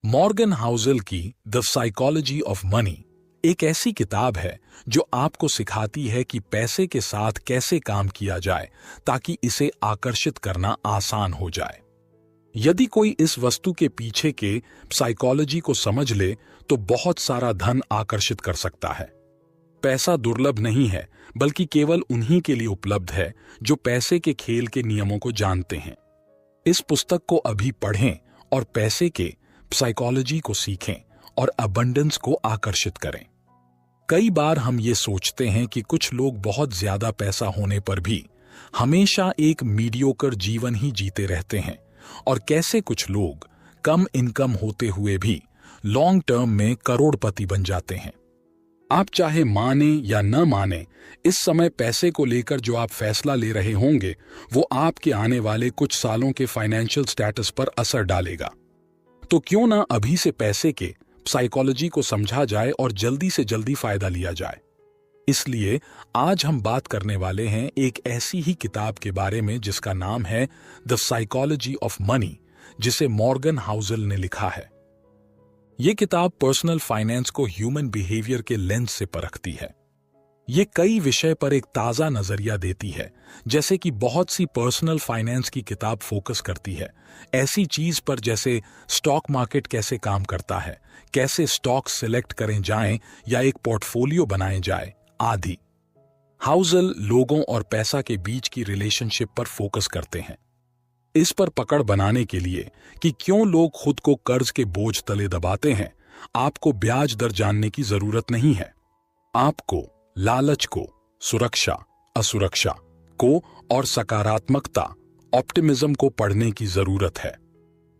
Morgan Housel की the psychology of money एक ऐसी किताब है जो आपको सिखाती है कि पैसे के साथ कैसे काम किया जाए ताकि इसे आकर्षित करना आसान हो जाए। यदि कोई इस वस्तु के पीछे के साइकोलॉजी को समझ ले तो बहुत सारा धन आकर्षित कर सकता है। पैसा दुर्लभ नहीं है, बल्कि केवल उन्हीं के लिए उपलब्ध है जो पैसे के खेल के नियमों को जानते हैं। इस पुस्तक को अभी पढ़ें और पैसे के साइकोलॉजी को सीखें और अबंडेंस को आकर्षित करें। कई बार हम ये सोचते हैं कि कुछ लोग बहुत ज्यादा पैसा होने पर भी हमेशा एक मीडियोकर जीवन ही जीते रहते हैं और कैसे कुछ लोग कम इनकम होते हुए भी लॉन्ग टर्म में करोड़पति बन जाते हैं। आप चाहे माने या न माने, इस समय पैसे को लेकर जो आप फैसला ले रहे होंगे वो आपके आने वाले कुछ सालों के फाइनेंशियल स्टेटस पर असर डालेगा। तो क्यों ना अभी से पैसे के साइकोलॉजी को समझा जाए और जल्दी से जल्दी फायदा लिया जाए। इसलिए आज हम बात करने वाले हैं एक ऐसी ही किताब के बारे में जिसका नाम है द साइकोलॉजी ऑफ मनी, जिसे मॉर्गन हाउसेल ने लिखा है। यह किताब पर्सनल फाइनेंस को ह्यूमन बिहेवियर के लेंस से परखती है। ये कई विषय पर एक ताजा नजरिया देती है, जैसे कि बहुत सी पर्सनल फाइनेंस की किताब फोकस करती है ऐसी चीज पर जैसे स्टॉक मार्केट कैसे काम करता है, कैसे स्टॉक सिलेक्ट करें जाएं या एक पोर्टफोलियो बनाए जाए आदि। हाउसेल लोगों और पैसा के बीच की रिलेशनशिप पर फोकस करते हैं, इस पर पकड़ बनाने के लिए कि क्यों लोग खुद को कर्ज के बोझ तले दबाते हैं। आपको ब्याज दर जानने की जरूरत नहीं है, आपको लालच को, सुरक्षा, असुरक्षा को और सकारात्मकता, ऑप्टिमिज्म को पढ़ने की जरूरत है।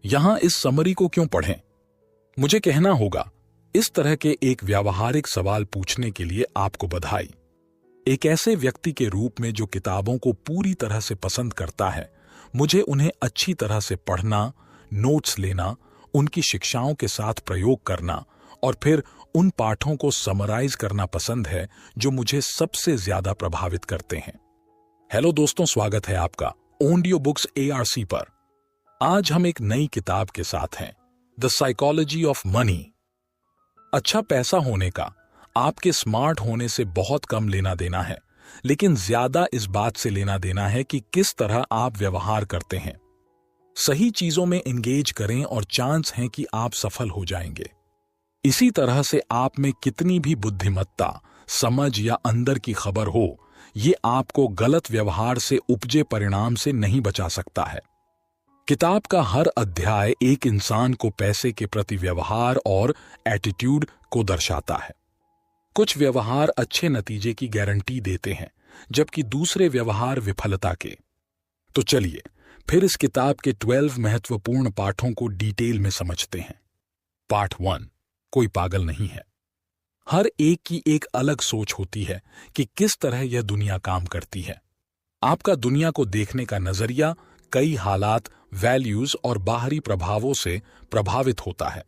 यहां इस समरी को क्यों पढ़ें? मुझे कहना होगा, इस तरह के एक व्यावहारिक सवाल पूछने के लिए आपको बधाई। एक ऐसे व्यक्ति के रूप में जो किताबों को पूरी तरह से पसंद करता है, मुझे उन्हें अच्छी तरह से पढ़ना, नोट्स लेना, उनकी शिक्षाओं के साथ प्रयोग करना और फिर उन पाठों को समराइज करना पसंद है जो मुझे सबसे ज्यादा प्रभावित करते हैं। हेलो दोस्तों, स्वागत है आपका ऑडियो बुक्स ARC पर। आज हम एक नई किताब के साथ हैं, द साइकोलॉजी ऑफ मनी। अच्छा पैसा होने का आपके स्मार्ट होने से बहुत कम लेना देना है, लेकिन ज्यादा इस बात से लेना देना है कि किस तरह आप व्यवहार करते हैं। सही चीजों में एंगेज करें और चांस है कि आप सफल हो जाएंगे। इसी तरह से आप में कितनी भी बुद्धिमत्ता, समझ या अंदर की खबर हो, ये आपको गलत व्यवहार से उपजे परिणाम से नहीं बचा सकता है। किताब का हर अध्याय एक इंसान को पैसे के प्रति व्यवहार और एटीट्यूड को दर्शाता है। कुछ व्यवहार अच्छे नतीजे की गारंटी देते हैं, जबकि दूसरे व्यवहार विफलता के। तो चलिए फिर इस किताब के 12 महत्वपूर्ण पाठों को डिटेल में समझते हैं। पार्ट 1, कोई पागल नहीं है। हर एक की एक अलग सोच होती है कि किस तरह यह दुनिया काम करती है। आपका दुनिया को देखने का नजरिया कई हालात, वैल्यूज और बाहरी प्रभावों से प्रभावित होता है।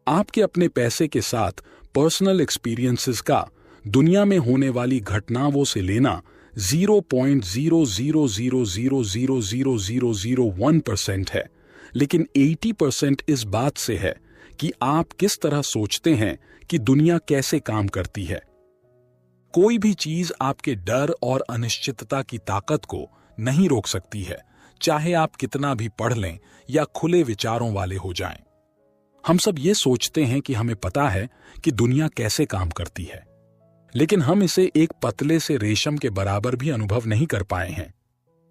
आपके अपने पैसे के साथ पर्सनल एक्सपीरियंसेस का दुनिया में होने वाली घटनाओं से लेना 0.000000001% है, लेकिन 80% इस बात से है कि आप किस तरह सोचते हैं कि दुनिया कैसे काम करती है। कोई भी चीज आपके डर और अनिश्चितता की ताकत को नहीं रोक सकती है, चाहे आप कितना भी पढ़ लें या खुले विचारों वाले हो जाएं। हम सब ये सोचते हैं कि हमें पता है कि दुनिया कैसे काम करती है, लेकिन हम इसे एक पतले से रेशम के बराबर भी अनुभव नहीं कर पाए हैं।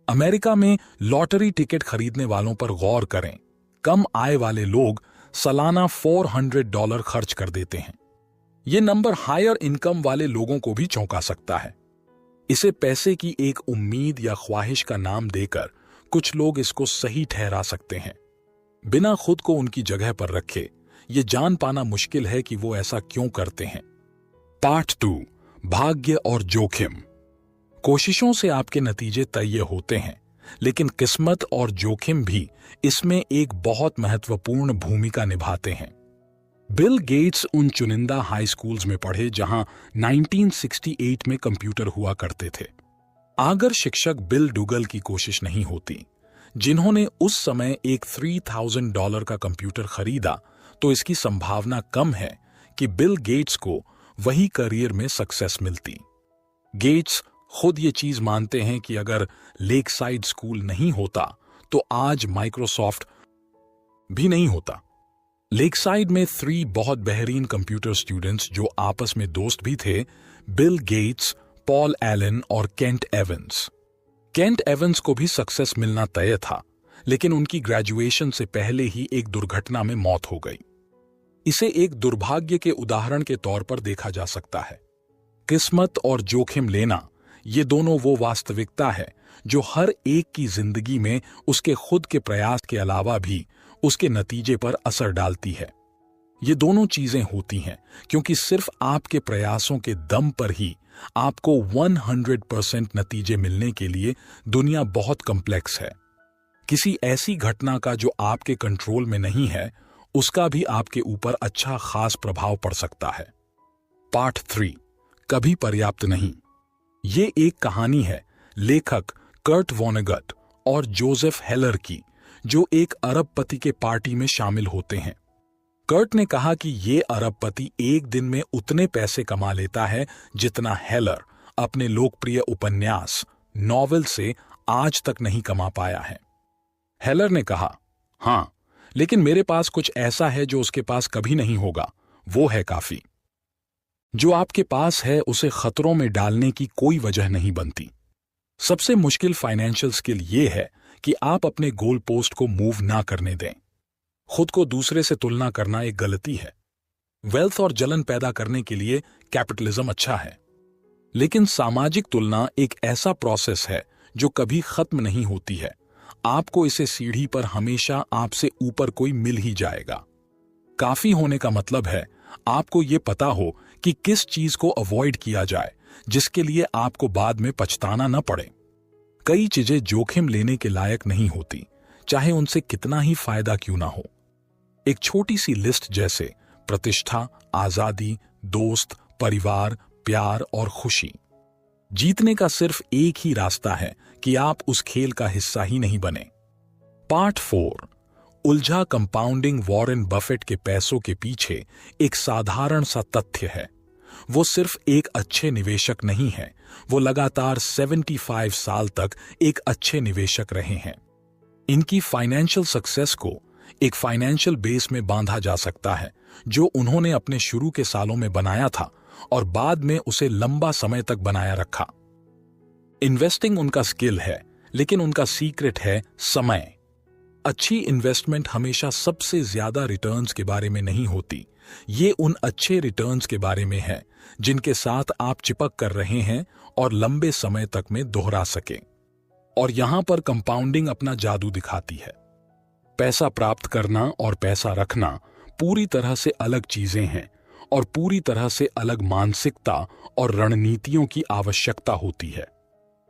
अमेरिका में लॉटरी टिकट खरीदने वालों पर गौर करें। कम आय वाले लोग सालाना $400 खर्च कर देते हैं। यह नंबर हायर इनकम वाले लोगों को भी चौंका सकता है। इसे पैसे की एक उम्मीद या ख्वाहिश का नाम देकर कुछ लोग इसको सही ठहरा सकते हैं। बिना खुद को उनकी जगह पर रखे ये जान पाना मुश्किल है कि वो ऐसा क्यों करते हैं। पार्ट 2, भाग्य और जोखिम। कोशिशों से आपके नतीजे तय होते हैं, लेकिन किस्मत और जोखिम भी इसमें एक बहुत महत्वपूर्ण भूमिका निभाते हैं। बिल गेट्स उन चुनिंदा हाई स्कूल्स में पढ़े जहां 1968 में कंप्यूटर हुआ करते थे। अगर शिक्षक बिल डुगल की कोशिश नहीं होती, जिन्होंने उस समय एक $3000 का कंप्यूटर खरीदा, तो इसकी संभावना कम है कि बिल गेट्स को वही करियर में सक्सेस मिलती। गेट्स खुद ये चीज मानते हैं कि अगर लेकसाइड स्कूल नहीं होता तो आज माइक्रोसॉफ्ट भी नहीं होता। लेकसाइड में 3 बहुत बेहतरीन कंप्यूटर स्टूडेंट्स जो आपस में दोस्त भी थे, बिल गेट्स, पॉल एलन और केंट एवंस। केंट एवंस को भी सक्सेस मिलना तय था, लेकिन उनकी ग्रेजुएशन से पहले ही एक दुर्घटना में मौत हो गई। इसे एक दुर्भाग्य के उदाहरण के तौर पर देखा जा सकता है। किस्मत और जोखिम लेना, ये दोनों वो वास्तविकता है जो हर एक की जिंदगी में उसके खुद के प्रयास के अलावा भी उसके नतीजे पर असर डालती है। ये दोनों चीजें होती हैं क्योंकि सिर्फ आपके प्रयासों के दम पर ही आपको 100% नतीजे मिलने के लिए दुनिया बहुत कॉम्प्लेक्स है। किसी ऐसी घटना का जो आपके कंट्रोल में नहीं है, उसका भी आपके ऊपर अच्छा खास प्रभाव पड़ सकता है। पार्ट 3, कभी पर्याप्त नहीं। ये एक कहानी है लेखक कर्ट वोनेगट और जोसेफ हेलर की, जो एक अरबपति के पार्टी में शामिल होते हैं। कर्ट ने कहा कि ये अरबपति एक दिन में उतने पैसे कमा लेता है जितना हेलर अपने लोकप्रिय उपन्यास नॉवेल से आज तक नहीं कमा पाया है। हेलर ने कहा, हां, लेकिन मेरे पास कुछ ऐसा है जो उसके पास कभी नहीं होगा, वो है काफी। जो आपके पास है उसे खतरों में डालने की कोई वजह नहीं बनती। सबसे मुश्किल फाइनेंशियल स्किल ये है कि आप अपने गोल पोस्ट को मूव ना करने दें। खुद को दूसरे से तुलना करना एक गलती है। वेल्थ और जलन पैदा करने के लिए कैपिटलिज्म अच्छा है, लेकिन सामाजिक तुलना एक ऐसा प्रोसेस है जो कभी खत्म नहीं होती है। आपको इसे सीढ़ी पर हमेशा आपसे ऊपर कोई मिल ही जाएगा। काफी होने का मतलब है आपको ये पता हो कि किस चीज को अवॉइड किया जाए जिसके लिए आपको बाद में पछताना न पड़े। कई चीजें जोखिम लेने के लायक नहीं होती, चाहे उनसे कितना ही फायदा क्यों ना हो। एक छोटी सी लिस्ट जैसे प्रतिष्ठा, आजादी, दोस्त, परिवार, प्यार और खुशी। जीतने का सिर्फ एक ही रास्ता है कि आप उस खेल का हिस्सा ही नहीं बने। पार्ट 4, उलझा कंपाउंडिंग वॉरेन बफेट के पैसों के पीछे एक साधारण सा तथ्य है। वो सिर्फ एक अच्छे निवेशक नहीं है, वो लगातार 75 साल तक एक अच्छे निवेशक रहे हैं। इनकी फाइनेंशियल सक्सेस को एक फाइनेंशियल बेस में बांधा जा सकता है जो उन्होंने अपने शुरू के सालों में बनाया था और बाद में उसे लंबा समय तक बनाया रखा। इन्वेस्टिंग उनका स्किल है, लेकिन उनका सीक्रेट है समय। अच्छी इन्वेस्टमेंट हमेशा सबसे ज्यादा रिटर्न्स के बारे में नहीं होती, ये उन अच्छे रिटर्न्स के बारे में है जिनके साथ आप चिपक कर रहे हैं और लंबे समय तक में दोहरा सके। और यहां पर कंपाउंडिंग अपना जादू दिखाती है। पैसा प्राप्त करना और पैसा रखना पूरी तरह से अलग चीजें हैं और पूरी तरह से अलग मानसिकता और रणनीतियों की आवश्यकता होती है।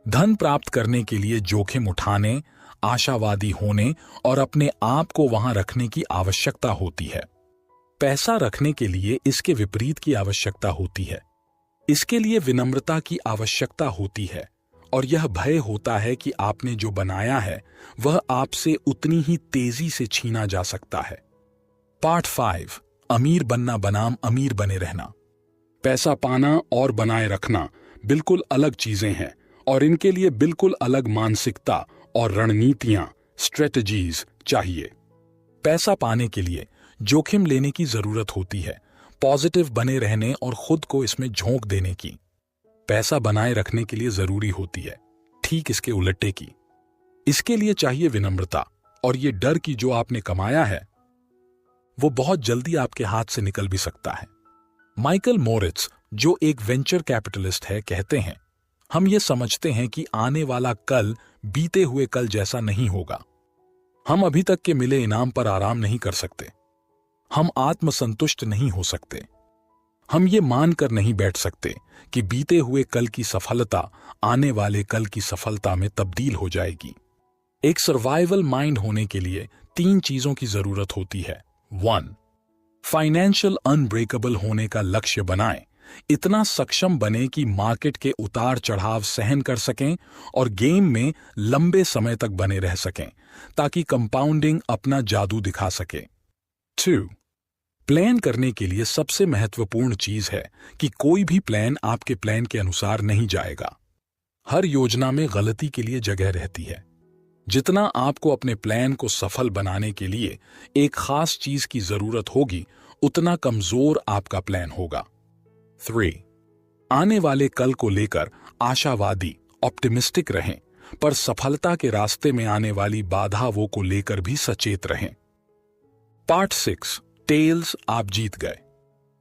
धन प्राप्त करने के लिए जोखिम उठाने, आशावादी होने और अपने आप को वहां रखने की आवश्यकता होती है। पैसा रखने के लिए इसके विपरीत की आवश्यकता होती है। इसके लिए विनम्रता की आवश्यकता होती है और यह भय होता है कि आपने जो बनाया है वह आपसे उतनी ही तेजी से छीना जा सकता है। पार्ट 5, अमीर बनना बनाम अमीर बने रहना। पैसा पाना और बनाए रखना बिल्कुल अलग चीजें हैं और इनके लिए बिल्कुल अलग मानसिकता और रणनीतियां, स्ट्रेटजीज चाहिए। पैसा पाने के लिए जोखिम लेने की जरूरत होती है, पॉजिटिव बने रहने और खुद को इसमें झोंक देने की। पैसा बनाए रखने के लिए जरूरी होती है ठीक इसके उलटे की। इसके लिए चाहिए विनम्रता और ये डर कि जो आपने कमाया है वो बहुत जल्दी आपके हाथ से निकल भी सकता है। माइकल मोरिट्स, जो एक वेंचर कैपिटलिस्ट है, कहते हैं, हम ये समझते हैं कि आने वाला कल बीते हुए कल जैसा नहीं होगा। हम अभी तक के मिले इनाम पर आराम नहीं कर सकते। हम आत्मसंतुष्ट नहीं हो सकते। हम ये मानकर नहीं बैठ सकते कि बीते हुए कल की सफलता आने वाले कल की सफलता में तब्दील हो जाएगी। एक सर्वाइवल माइंड होने के लिए 3 चीजों की जरूरत होती है। 1, फाइनेंशियल अनब्रेकेबल होने का लक्ष्य बनाएं, इतना सक्षम बने कि मार्केट के उतार चढ़ाव सहन कर सकें और गेम में लंबे समय तक बने रह सकें ताकि कंपाउंडिंग अपना जादू दिखा सके। 2, प्लान करने के लिए सबसे महत्वपूर्ण चीज है कि कोई भी प्लान आपके प्लान के अनुसार नहीं जाएगा। हर योजना में गलती के लिए जगह रहती है। जितना आपको अपने प्लान को सफल बनाने के लिए एक खास चीज की जरूरत होगी, उतना कमजोर आपका प्लान होगा। 3. आने वाले कल को लेकर आशावादी ऑप्टिमिस्टिक रहें, पर सफलता के रास्ते में आने वाली बाधाओं को लेकर भी सचेत रहें। पार्ट 6, टेल्स आप जीत गए।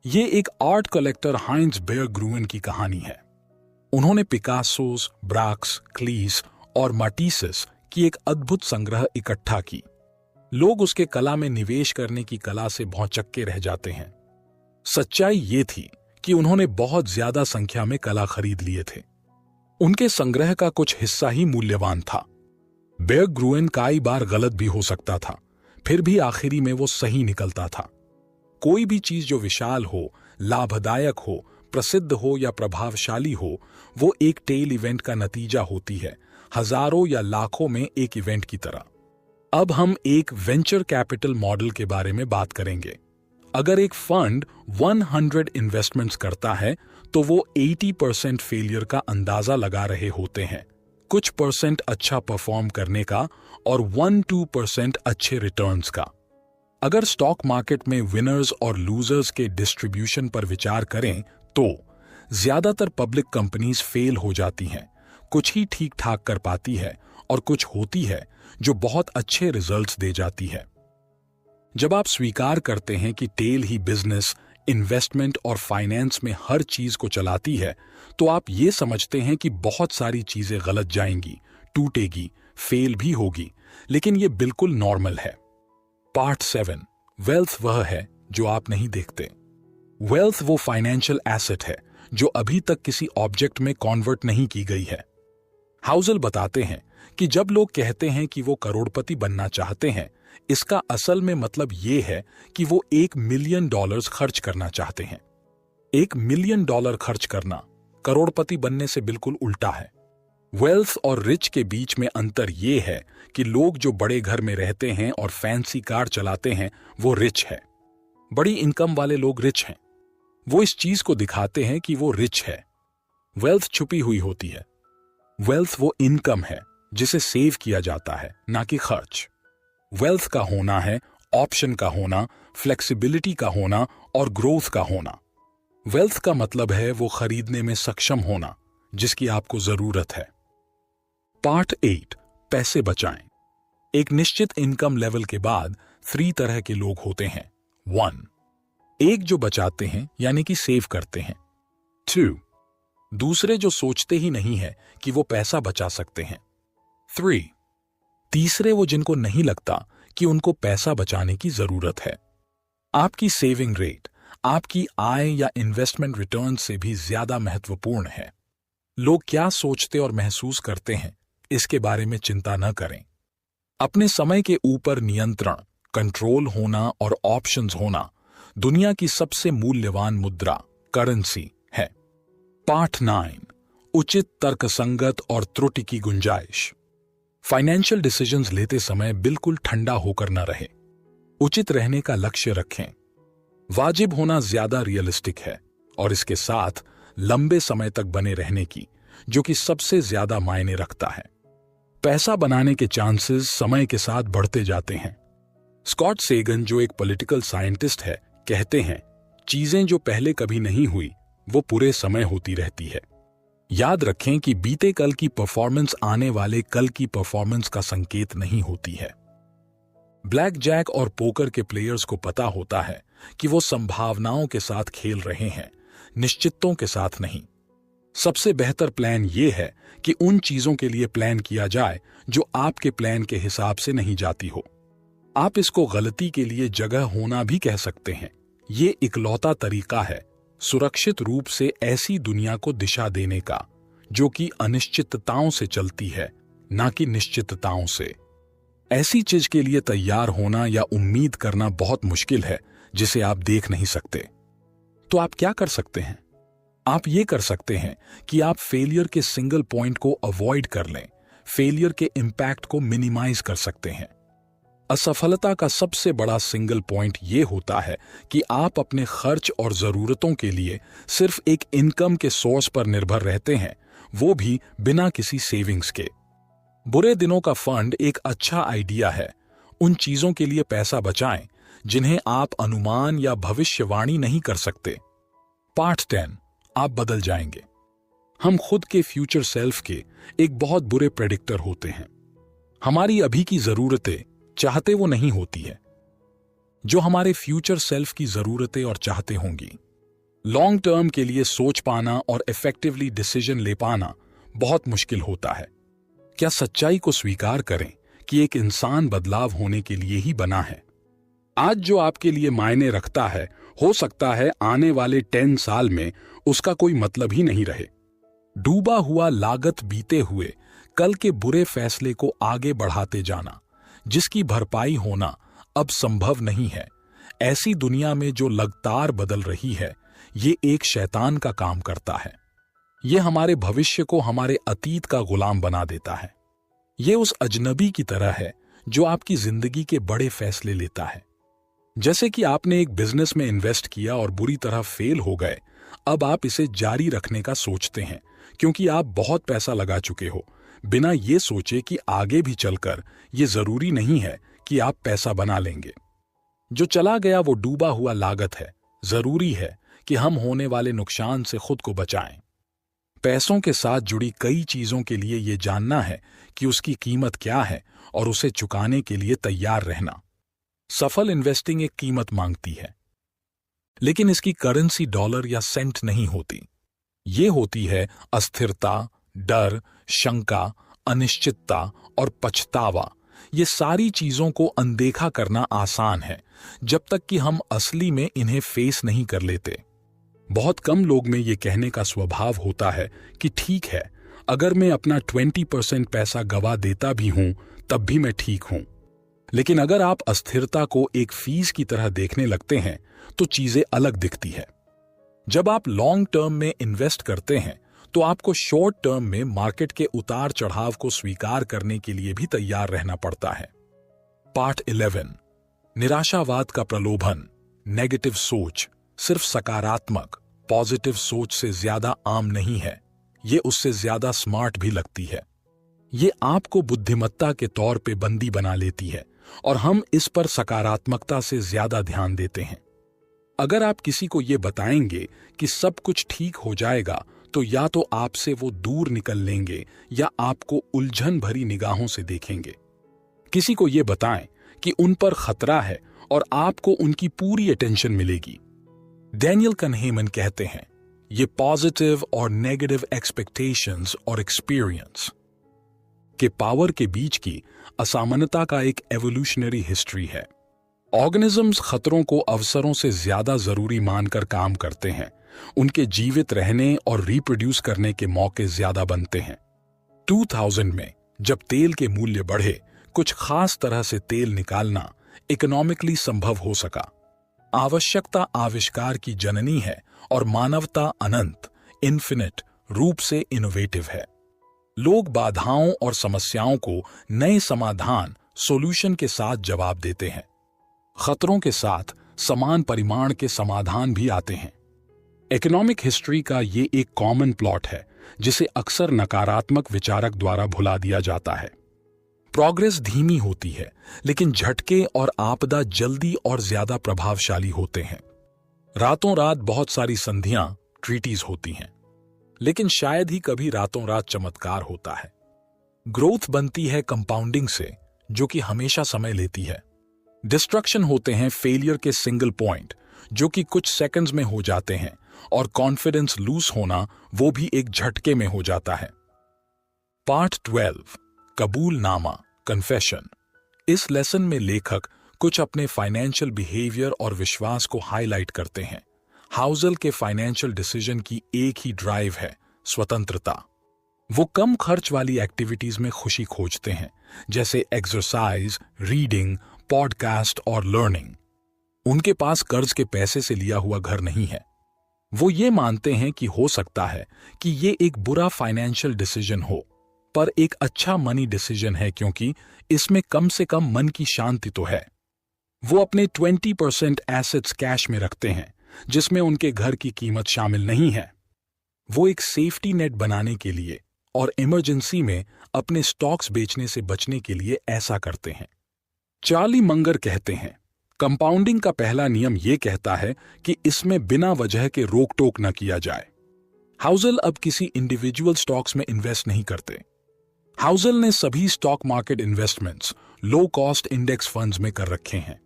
ये एक आर्ट कलेक्टर हाइंज बेयर ग्रूएन की कहानी है। उन्होंने पिकासोस, ब्राक्स, क्लीस और माटिसेस की एक अद्भुत संग्रह इकट्ठा की। लोग उसके कला में निवेश करने की कला से भौंचक्के रह जाते हैं। सच्चाई ये थी कि उन्होंने बहुत ज्यादा संख्या में कला खरीद लिए थे। उनके संग्रह का कुछ हिस्सा ही मूल्यवान था। बेयर ग्रूएन कई बार गलत भी हो सकता था, फिर भी आखिरी में वो सही निकलता था। कोई भी चीज जो विशाल हो, लाभदायक हो, प्रसिद्ध हो या प्रभावशाली हो, वो एक टेल इवेंट का नतीजा होती है, हजारों या लाखों में एक इवेंट की तरह। अब हम एक वेंचर कैपिटल मॉडल के बारे में बात करेंगे। अगर एक फंड 100 इन्वेस्टमेंट्स करता है तो वो 80% फेलियर का अंदाजा लगा रहे होते हैं, कुछ परसेंट अच्छा परफॉर्म करने का और 1-2% अच्छे रिटर्न्स का। अगर स्टॉक मार्केट में विनर्स और लूजर्स के डिस्ट्रीब्यूशन पर विचार करें तो ज्यादातर पब्लिक कंपनीज फेल हो जाती हैं, कुछ ही ठीक ठाक कर पाती है और कुछ होती है जो बहुत अच्छे रिजल्ट्स दे जाती है। जब आप स्वीकार करते हैं कि टेल ही बिजनेस, इन्वेस्टमेंट और फाइनेंस में हर चीज को चलाती है, तो आप ये समझते हैं कि बहुत सारी चीजें गलत जाएंगी, टूटेगी, फेल भी होगी, लेकिन ये बिल्कुल नॉर्मल है। पार्ट 7, वेल्थ वह है जो आप नहीं देखते। वेल्थ वो फाइनेंशियल एसेट है जो अभी तक किसी ऑब्जेक्ट में कन्वर्ट नहीं की गई है। हाउजल बताते हैं कि जब लोग कहते हैं कि वो करोड़पति बनना चाहते हैं, इसका असल में मतलब ये है कि वो $1 मिलियन खर्च करना चाहते हैं। $1 मिलियन खर्च करना करोड़पति बनने से बिल्कुल उल्टा है। वेल्थ और रिच के बीच में अंतर ये है कि लोग जो बड़े घर में रहते हैं और फैंसी कार चलाते हैं वो रिच है। बड़ी इनकम वाले लोग रिच हैं। वो इस चीज को दिखाते हैं कि वो रिच है। वेल्थ छुपी हुई होती है। वेल्थ वो इनकम है जिसे सेव किया जाता है, ना कि खर्च। वेल्थ का होना है ऑप्शन का होना, फ्लेक्सिबिलिटी का होना और ग्रोथ का होना। वेल्थ का मतलब है वो खरीदने में सक्षम होना जिसकी आपको जरूरत है। पार्ट 8, पैसे बचाएं। एक निश्चित इनकम लेवल के बाद 3 तरह के लोग होते हैं। 1, एक जो बचाते हैं यानी कि सेव करते हैं। 2, दूसरे जो सोचते ही नहीं है कि वो पैसा बचा सकते हैं। 3, तीसरे वो जिनको नहीं लगता कि उनको पैसा बचाने की जरूरत है। आपकी सेविंग रेट आपकी आय या इन्वेस्टमेंट रिटर्न से भी ज्यादा महत्वपूर्ण है। लोग क्या सोचते और महसूस करते हैं इसके बारे में चिंता न करें। अपने समय के ऊपर नियंत्रण, कंट्रोल होना और ऑप्शंस होना दुनिया की सबसे मूल्यवान मुद्रा, करेंसी है। पार्ट 9, उचित, तर्कसंगत और त्रुटि की गुंजाइश। फाइनेंशियल डिसीजंस लेते समय बिल्कुल ठंडा होकर न रहे। उचित रहने का लक्ष्य रखें। वाजिब होना ज्यादा रियलिस्टिक है और इसके साथ लंबे समय तक बने रहने की, जो कि सबसे ज्यादा मायने रखता है। पैसा बनाने के चांसेस समय के साथ बढ़ते जाते हैं। स्कॉट सेगन, जो एक पॉलिटिकल साइंटिस्ट है, कहते हैं चीजें जो पहले कभी नहीं हुई वो पूरे समय होती रहती है। याद रखें कि बीते कल की परफॉर्मेंस आने वाले कल की परफॉर्मेंस का संकेत नहीं होती है। ब्लैक जैक और पोकर के प्लेयर्स को पता होता है कि वो संभावनाओं के साथ खेल रहे हैं, निश्चितों के साथ नहीं। सबसे बेहतर प्लान ये है कि उन चीजों के लिए प्लान किया जाए जो आपके प्लान के हिसाब से नहीं जाती हो। आप इसको गलती के लिए जगह होना भी कह सकते हैं। ये इकलौता तरीका है सुरक्षित रूप से ऐसी दुनिया को दिशा देने का जो कि अनिश्चितताओं से चलती है, ना कि निश्चितताओं से। ऐसी चीज के लिए तैयार होना या उम्मीद करना बहुत मुश्किल है जिसे आप देख नहीं सकते। तो आप क्या कर सकते हैं? आप ये कर सकते हैं कि आप फेलियर के सिंगल पॉइंट को अवॉइड कर लें, फेलियर के इंपैक्ट को मिनिमाइज कर सकते हैं। असफलता का सबसे बड़ा सिंगल पॉइंट ये होता है कि आप अपने खर्च और जरूरतों के लिए सिर्फ एक इनकम के सोर्स पर निर्भर रहते हैं, वो भी बिना किसी सेविंग्स के। बुरे दिनों का फंड एक अच्छा आइडिया है। उन चीजों के लिए पैसा बचाएं जिन्हें आप अनुमान या भविष्यवाणी नहीं कर सकते। पार्ट 10, आप बदल जाएंगे। हम खुद के फ्यूचर सेल्फ के एक बहुत बुरे प्रेडिक्टर होते हैं। हमारी अभी की जरूरतें चाहते वो नहीं होती है जो हमारे फ्यूचर सेल्फ की जरूरतें और चाहते होंगी। लॉन्ग टर्म के लिए सोच पाना और इफेक्टिवली डिसीजन ले पाना बहुत मुश्किल होता है। क्या सच्चाई को स्वीकार करें कि एक इंसान बदलाव होने के लिए ही बना है। आज जो आपके लिए मायने रखता है, हो सकता है आने वाले 10 साल में उसका कोई मतलब ही नहीं रहे। डूबा हुआ लागत बीते हुए कल के बुरे फैसले को आगे बढ़ाते जाना, जिसकी भरपाई होना अब संभव नहीं है। ऐसी दुनिया में जो लगातार बदल रही है, ये एक शैतान का काम करता है। ये हमारे भविष्य को हमारे अतीत का गुलाम बना देता है। ये उस अजनबी की तरह है जो आपकी जिंदगी के बड़े फैसले लेता है। जैसे कि आपने एक बिजनेस में इन्वेस्ट किया और बुरी तरह फेल हो गए। अब आप इसे जारी रखने का सोचते हैं क्योंकि आप बहुत पैसा लगा चुके हो, बिना ये सोचे कि आगे भी चलकर ये जरूरी नहीं है कि आप पैसा बना लेंगे। जो चला गया वो डूबा हुआ लागत है। जरूरी है कि हम होने वाले नुकसान से खुद को बचाएं। पैसों के साथ जुड़ी कई चीजों के लिए ये जानना है कि उसकी कीमत क्या है और उसे चुकाने के लिए तैयार रहना। सफल इन्वेस्टिंग एक कीमत मांगती है, लेकिन इसकी करेंसी डॉलर या सेंट नहीं होती। ये होती है अस्थिरता, डर, शंका, अनिश्चितता और पछतावा। ये सारी चीजों को अनदेखा करना आसान है जब तक कि हम असली में इन्हें फेस नहीं कर लेते। बहुत कम लोग में ये कहने का स्वभाव होता है कि ठीक है, अगर मैं अपना 20% पैसा गवा देता भी हूं तब भी मैं ठीक हूं। लेकिन अगर आप अस्थिरता को एक फीस की तरह देखने लगते हैं तो चीजें अलग दिखती है। जब आप लॉन्ग टर्म में इन्वेस्ट करते हैं तो आपको शॉर्ट टर्म में मार्केट के उतार चढ़ाव को स्वीकार करने के लिए भी तैयार रहना पड़ता है। पार्ट 11, निराशावाद का प्रलोभन। नेगेटिव सोच सिर्फ सकारात्मक पॉजिटिव सोच से ज्यादा आम नहीं है, ये उससे ज्यादा स्मार्ट भी लगती है। ये आपको बुद्धिमत्ता के तौर पे बंदी बना लेती है और हम इस पर सकारात्मकता से ज्यादा ध्यान देते हैं। अगर आप किसी को ये बताएंगे कि सब कुछ ठीक हो जाएगा तो या तो आपसे वो दूर निकल लेंगे या आपको उलझन भरी निगाहों से देखेंगे। किसी को ये बताएं कि उन पर खतरा है और आपको उनकी पूरी अटेंशन मिलेगी। डैनियल कन्हेमन कहते हैं, ये पॉजिटिव और नेगेटिव एक्सपेक्टेशंस और एक्सपीरियंस के पावर के बीच की असामान्यता का एक एवोल्यूशनरी हिस्ट्री है। ऑर्गेनिजम्स खतरों को अवसरों से ज्यादा जरूरी मानकर काम करते हैं। उनके जीवित रहने और रिप्रोड्यूस करने के मौके ज्यादा बनते हैं। 2000 में जब तेल के मूल्य बढ़े, कुछ खास तरह से तेल निकालना इकोनॉमिकली संभव हो सका। आवश्यकता आविष्कार की जननी है और मानवता अनंत, इन्फिनिट रूप से इनोवेटिव है। लोग बाधाओं और समस्याओं को नए समाधान, सॉल्यूशन के साथ जवाब देते हैं। खतरों के साथ समान परिमाण के समाधान भी आते हैं। इकोनॉमिक हिस्ट्री का ये एक कॉमन प्लॉट है जिसे अक्सर नकारात्मक विचारक द्वारा भुला दिया जाता है। प्रोग्रेस धीमी होती है, लेकिन झटके और आपदा जल्दी और ज्यादा प्रभावशाली होते हैं। रातों रात बहुत सारी संधियां, ट्रीटीज होती हैं, लेकिन शायद ही कभी रातों रात चमत्कार होता है। ग्रोथ बनती है कंपाउंडिंग से, जो कि हमेशा समय लेती है। डिस्ट्रक्शन होते हैं फेलियर के सिंगल पॉइंट, जो कि कुछ सेकंड्स में हो जाते हैं, और कॉन्फिडेंस लूज होना वो भी एक झटके में हो जाता है। पार्ट 12, कबूलनामा, कन्फेशन। इस लेसन में लेखक कुछ अपने फाइनेंशियल बिहेवियर और विश्वास को हाईलाइट करते हैं। हाउजल के फाइनेंशियल डिसीजन की एक ही ड्राइव है, स्वतंत्रता। वो कम खर्च वाली एक्टिविटीज में खुशी खोजते हैं, जैसे एक्सरसाइज, रीडिंग, पॉडकास्ट और लर्निंग। उनके पास कर्ज के पैसे से लिया हुआ घर नहीं है। वो ये मानते हैं कि हो सकता है कि ये एक बुरा फाइनेंशियल डिसीजन हो, पर एक अच्छा मनी डिसीजन है क्योंकि इसमें कम से कम मन की शांति तो है। वो अपने 20% एसेट्स कैश में रखते हैं जिसमें उनके घर की कीमत शामिल नहीं है। वो एक सेफ्टी नेट बनाने के लिए और इमरजेंसी में अपने स्टॉक्स बेचने से बचने के लिए ऐसा करते हैं। चार्ली मंगर कहते हैं, कंपाउंडिंग का पहला नियम यह कहता है कि इसमें बिना वजह के रोक टोक न किया जाए। हाउज़ल अब किसी इंडिविजुअल स्टॉक्स में इन्वेस्ट नहीं करते। हाउज़ल ने सभी stock market investments low cost index funds में कर रखे हैं।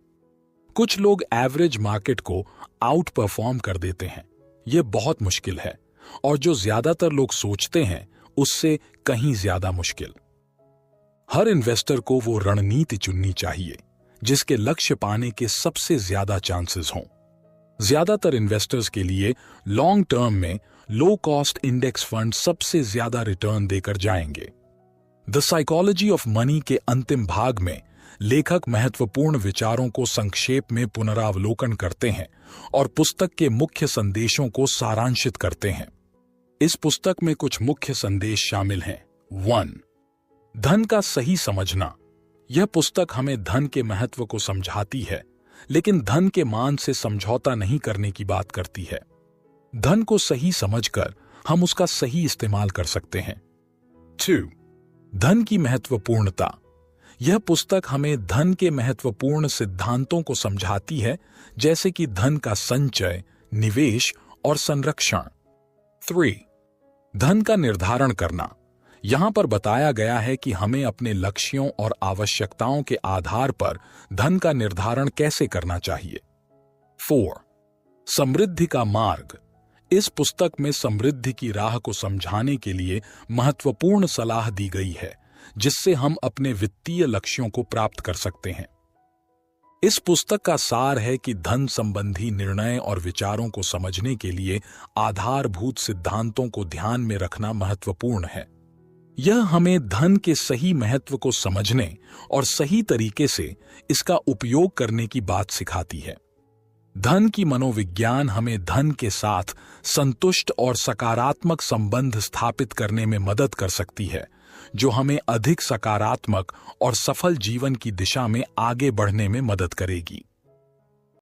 कुछ लोग एवरेज मार्केट को आउट परफॉर्म कर देते हैं। यह बहुत मुश्किल है और जो ज्यादातर लोग सोचते हैं उससे कहीं ज्यादा मुश्किल। हर इन्वेस्टर को वो रणनीति चुननी चाहिए जिसके लक्ष्य पाने के सबसे ज्यादा चांसेस हों। ज्यादातर इन्वेस्टर्स के लिए लॉन्ग टर्म में लो कॉस्ट इंडेक्स फंड सबसे ज्यादा रिटर्न देकर जाएंगे। द साइकोलॉजी ऑफ मनी के अंतिम भाग में लेखक महत्वपूर्ण विचारों को संक्षेप में पुनरावलोकन करते हैं और पुस्तक के मुख्य संदेशों को सारांशित करते हैं। इस पुस्तक में कुछ मुख्य संदेश शामिल हैं। 1. धन का सही समझना। यह पुस्तक हमें धन के महत्व को समझाती है, लेकिन धन के मान से समझौता नहीं करने की बात करती है। धन को सही समझकर हम उसका सही इस्तेमाल कर सकते हैं। 2. धन की महत्वपूर्णता। यह पुस्तक हमें धन के महत्वपूर्ण सिद्धांतों को समझाती है, जैसे कि धन का संचय, निवेश और संरक्षण। 3. धन का निर्धारण करना। यहां पर बताया गया है कि हमें अपने लक्ष्यों और आवश्यकताओं के आधार पर धन का निर्धारण कैसे करना चाहिए। 4. समृद्धि का मार्ग। इस पुस्तक में समृद्धि की राह को समझाने के लिए महत्वपूर्ण सलाह दी गई है, जिससे हम अपने वित्तीय लक्ष्यों को प्राप्त कर सकते हैं। इस पुस्तक का सार है कि धन संबंधी निर्णय और विचारों को समझने के लिए आधारभूत सिद्धांतों को ध्यान में रखना महत्वपूर्ण है। यह हमें धन के सही महत्व को समझने और सही तरीके से इसका उपयोग करने की बात सिखाती है। धन की मनोविज्ञान हमें धन के साथ संतुष्ट और सकारात्मक संबंध स्थापित करने में मदद कर सकती है, जो हमें अधिक सकारात्मक और सफल जीवन की दिशा में आगे बढ़ने में मदद करेगी।